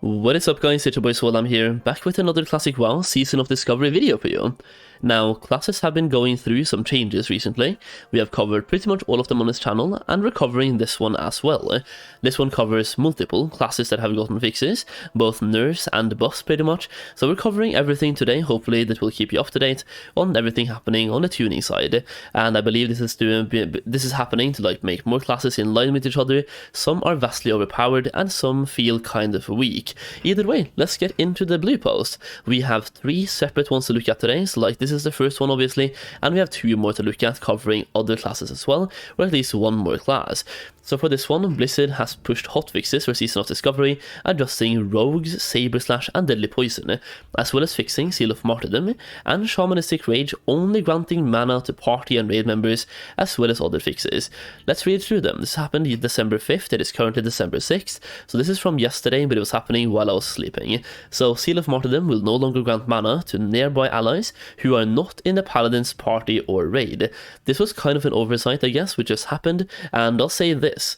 What is up guys, it's your boy Swollam here, back with another Classic WoW Season of Discovery video for you. Now, classes have been going through some changes recently. We have covered pretty much all of them on this channel, and we're covering this one as well. This one covers multiple classes that have gotten fixes, both nerfs and buffs pretty much, so we're covering everything today. Hopefully that will keep you up to date on everything happening on the tuning side, and I believe this is happening to make more classes in line with each other. Some are vastly overpowered, and some feel kind of weak. Either way, let's get into the blue post. We have 3 separate ones to look at today, so this is the first one obviously, and we have 2 more to look at covering other classes as well, or at least one more class. So for this one, Blizzard has pushed hotfixes for Season of Discovery, adjusting Rogues, Saber Slash and Deadly Poison, as well as fixing Seal of Martyrdom and Shamanistic Rage, only granting mana to party and raid members, as well as other fixes. Let's read through them. This happened December 5th, it is currently December 6th, so this is from yesterday, but it was happening while I was sleeping. So Seal of Martyrdom will no longer grant mana to nearby allies who are not in the Paladin's party or raid. This was kind of an oversight, I guess, which just happened, and I'll say this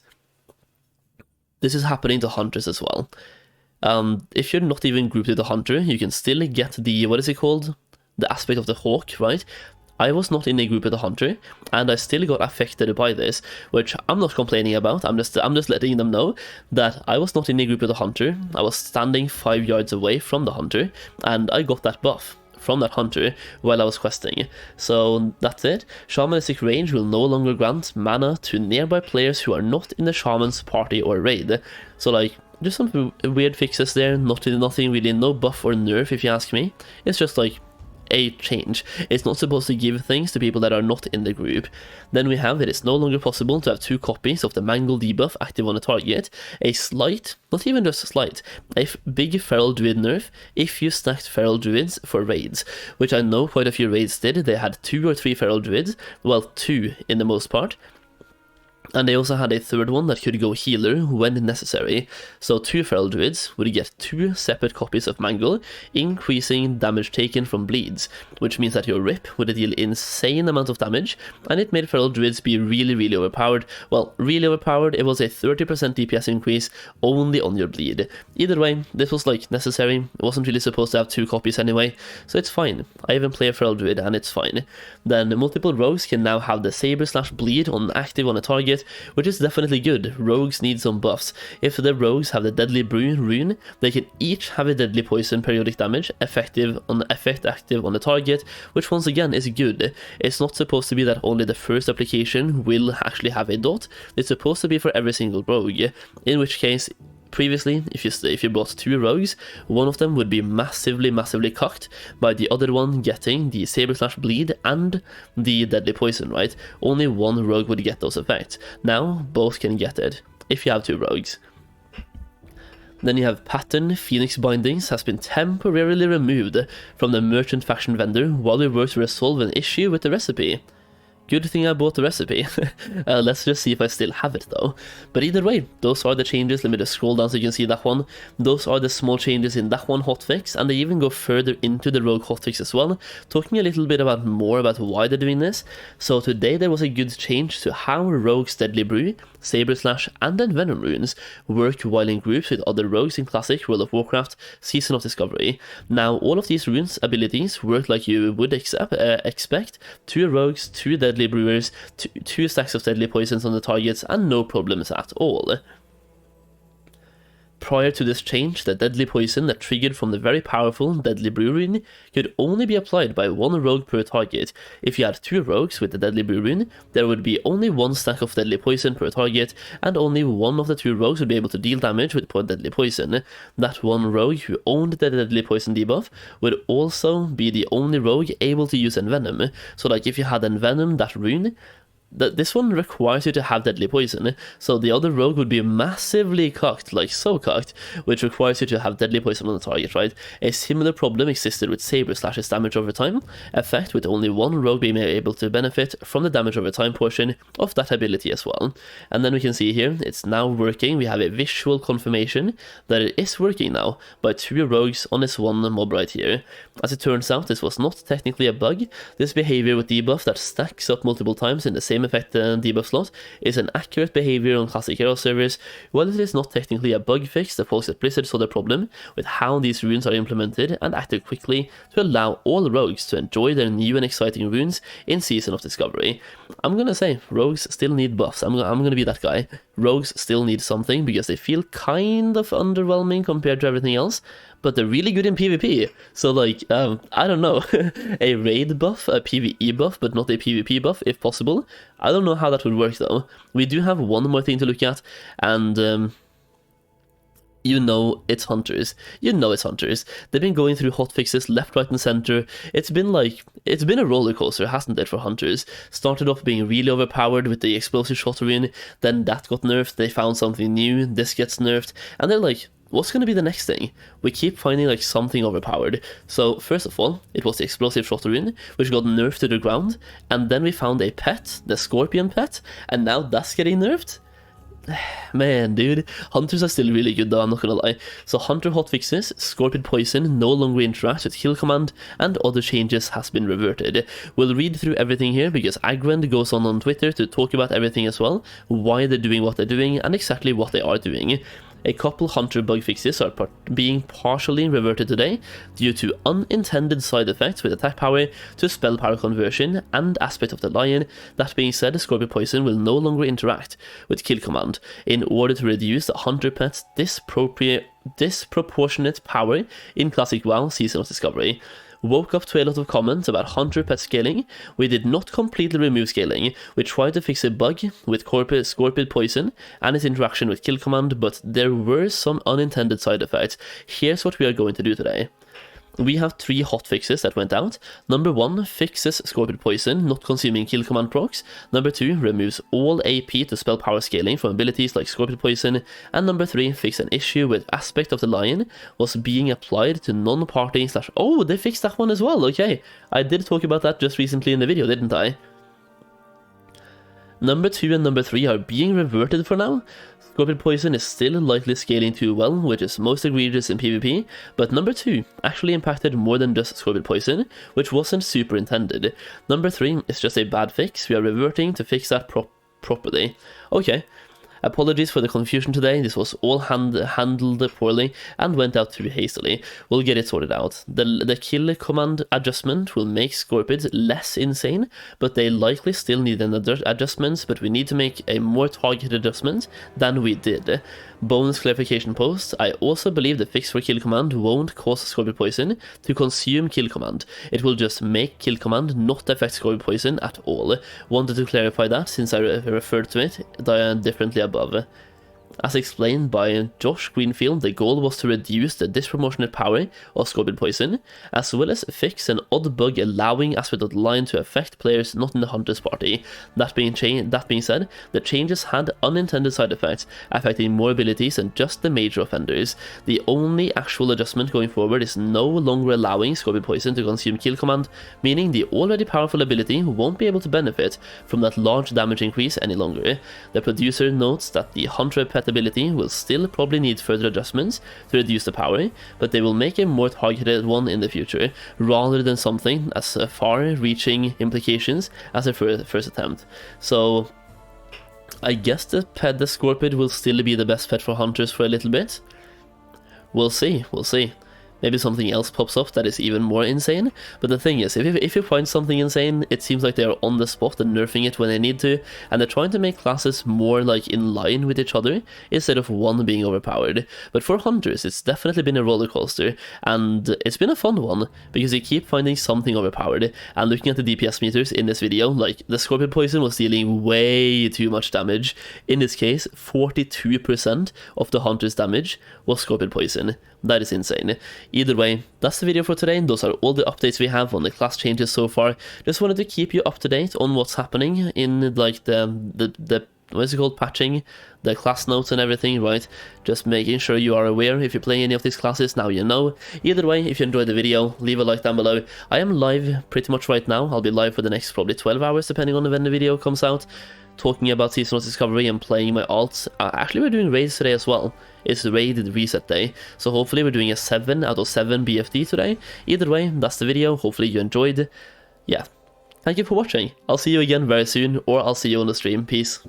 is happening to hunters as well. If you're not even grouped with a hunter, you can still get the, what is it called? The aspect of the hawk, right? I was not in a group with a hunter, and I still got affected by this, which I'm not complaining about. I'm just letting them know that I was not in a group with a hunter. I was standing 5 yards away from the hunter, and I got that buff from that hunter while I was questing. So that's it. Shamanistic Rage will no longer grant mana to nearby players who are not in the shaman's party or raid. So just some weird fixes there, nothing really, no buff or nerf if you ask me. It's just a change. It's not supposed to give things to people that are not in the group. Then we have, it is no longer possible to have 2 copies of the Mangle debuff active on a target. A slight, not even just a slight, a big Feral Druid nerf if you stacked Feral Druids for raids, which I know quite a few raids did. They had 2 or 3 Feral Druids, well 2 in the most part. And they also had a 3rd one that could go healer when necessary. So 2 Feral Druids would get 2 separate copies of Mangle, increasing damage taken from bleeds, which means that your rip would deal insane amount of damage, and it made Feral Druids be really overpowered. Well, really overpowered, it was a 30% DPS increase only on your bleed. Either way, this was necessary. It wasn't really supposed to have 2 copies anyway, so it's fine. I even play a Feral Druid and it's fine. Then multiple rogues can now have the Saber Slash bleed on active on a target, which is definitely good. Rogues need some buffs. If the rogues have the Deadly Brew rune, they can each have a Deadly Poison periodic damage active on the target, which once again is good. It's not supposed to be that only the first application will actually have a dot. It's supposed to be for every single rogue, in which case previously, if you brought 2 rogues, one of them would be massively cocked by the other one getting the Saber Slash bleed and the Deadly Poison, right? Only one rogue would get those effects. Now, both can get it, if you have 2 rogues. Then you have Pattern Phoenix Bindings has been temporarily removed from the merchant faction vendor while we work to resolve an issue with the recipe. Good thing I bought the recipe. Let's just see if I still have it though. But either way, those are the changes. Let me just scroll down so you can see that one. Those are the small changes in that one hotfix, and they even go further into the rogue hotfix as well, talking a little bit more about why they're doing this. So today there was a good change to how rogues Deadly Brew, Saber Slash and then Venom runes work while in groups with other rogues in Classic World of Warcraft Season of Discovery. Now all of these runes abilities work like you would expect. 2 rogues, 2 Deadly Brewers, 2 stacks of Deadly Poisons on the targets, and no problems at all. Prior to this change, the Deadly Poison that triggered from the very powerful Deadly Brew rune could only be applied by 1 rogue per target. If you had 2 rogues with the Deadly Brew rune, there would be only 1 stack of Deadly Poison per target, and only one of the 2 rogues would be able to deal damage with Deadly Poison. That one rogue who owned the Deadly Poison debuff would also be the only rogue able to use Envenom. So if you had Envenom, that rune, this one requires you to have Deadly Poison, so the other rogue would be massively cocked, so cocked, which requires you to have Deadly Poison on the target, right? A similar problem existed with Saber Slash's damage over time effect, with only one rogue being able to benefit from the damage over time portion of that ability as well. And then we can see here, it's now working. We have a visual confirmation that it is working now by 2 rogues on this one mob right here. As it turns out, this was not technically a bug. This behavior with debuff that stacks up multiple times in the same flame effect debuff slot is an accurate behavior on classic hero servers. While it is not technically a bug fix, the folks at Blizzard saw the problem with how these runes are implemented and acted quickly to allow all rogues to enjoy their new and exciting runes in Season of Discovery. I'm gonna say, rogues still need buffs. I'm gonna be that guy. Rogues still need something because they feel kind of underwhelming compared to everything else, but they're really good in PvP. So like, I don't know, a raid buff, a PvE buff, but not a PvP buff if possible. I don't know how that would work though. We do have one more thing to look at, and you know it's hunters. You know it's hunters. They've been going through hotfixes left, right, and center. It's been a roller coaster, hasn't it, for hunters? Started off being really overpowered with the explosive shot rune, then that got nerfed, they found something new, this gets nerfed, and they're like, what's gonna be the next thing? We keep finding like something overpowered. So first of all, it was the explosive shot rune, which got nerfed to the ground, and then we found a pet, the scorpion pet, and now that's getting nerfed? Man, dude, hunters are still really good though, I'm not gonna lie. So hunter hotfixes, Scorpion Poison no longer interacts with kill command, and other changes has been reverted. We'll read through everything here because Agwend goes on Twitter to talk about everything as well, why they're doing what they're doing, and exactly what they are doing. A couple hunter bug fixes are being partially reverted today due to unintended side effects with attack power to spell power conversion and aspect of the lion. That being said, Scorpion Poison will no longer interact with kill command in order to reduce the hunter pet's disproportionate power in classic WoW Season of Discovery. Woke up to a lot of comments about hunter pet scaling. We did not completely remove scaling. We tried to fix a bug with Scorpion Poison and its interaction with kill command, but there were some unintended side effects. Here's what we are going to do today. We have 3 hotfixes that went out. Number 1 fixes Scorpion Poison, not consuming kill command procs. Number 2 removes all AP to spell power scaling from abilities like Scorpion Poison. And number 3 fixed an issue with aspect of the lion was being applied to non-party / oh, they fixed that one as well, okay. I did talk about that just recently in the video, didn't I? Number 2 and number 3 are being reverted for now. Scorpion Poison is still likely scaling too well, which is most egregious in PvP, but number 2 actually impacted more than just Scorpion Poison, which wasn't super intended. Number 3 is just a bad fix. We are reverting to fix that properly. Okay. Apologies for the confusion today, this was all handled poorly and went out too hastily. We'll get it sorted out. The kill command adjustment will make Scorpids less insane, but they likely still need an adjustments, but we need to make a more targeted adjustment than we did. Bonus clarification post, I also believe the fix for kill command won't cause Scorpion Poison to consume kill command. It will just make kill command not affect Scorpion Poison at all. Wanted to clarify that since I referred to it differently above. As explained by Josh Greenfield, the goal was to reduce the disproportionate power of Scorpion Poison, as well as fix an odd bug allowing aspect of the lion to affect players not in the hunter's party. That being said, the changes had unintended side effects, affecting more abilities than just the major offenders. The only actual adjustment going forward is no longer allowing Scorpion Poison to consume kill command, meaning the already powerful ability won't be able to benefit from that large damage increase any longer. The producer notes that the hunter pet ability will still probably need further adjustments to reduce the power, but they will make a more targeted one in the future, rather than something as far-reaching implications as a first attempt. So I guess the Scorpid will still be the best pet for hunters for a little bit. We'll see. Maybe something else pops up that is even more insane. But the thing is, if you find something insane, it seems like they're on the spot and nerfing it when they need to, and they're trying to make classes more like in line with each other, instead of one being overpowered. But for hunters, it's definitely been a roller coaster, and it's been a fun one, because you keep finding something overpowered. And looking at the DPS meters in this video, like, the Scorpion Poison was dealing way too much damage. In this case, 42% of the hunter's damage was Scorpion Poison. That is insane. Either way, that's the video for today. Those are all the updates we have on the class changes so far. Just wanted to keep you up to date on what's happening in like the what is it called, patching, the class notes and everything, right? Just making sure you are aware. If you're playing any of these classes, now you know. Either way, if you enjoyed the video, leave a like down below. I am live pretty much right now. I'll be live for the next probably 12 hours, depending on when the video comes out, talking about Season of Discovery and playing my alts. Actually, we're doing raids today as well. It's raid reset day, so hopefully we're doing a 7 out of 7 BFD today. Either way, that's the video. Hopefully you enjoyed. Yeah, Thank you for watching. I'll see you again very soon, or I'll see you on the stream. Peace.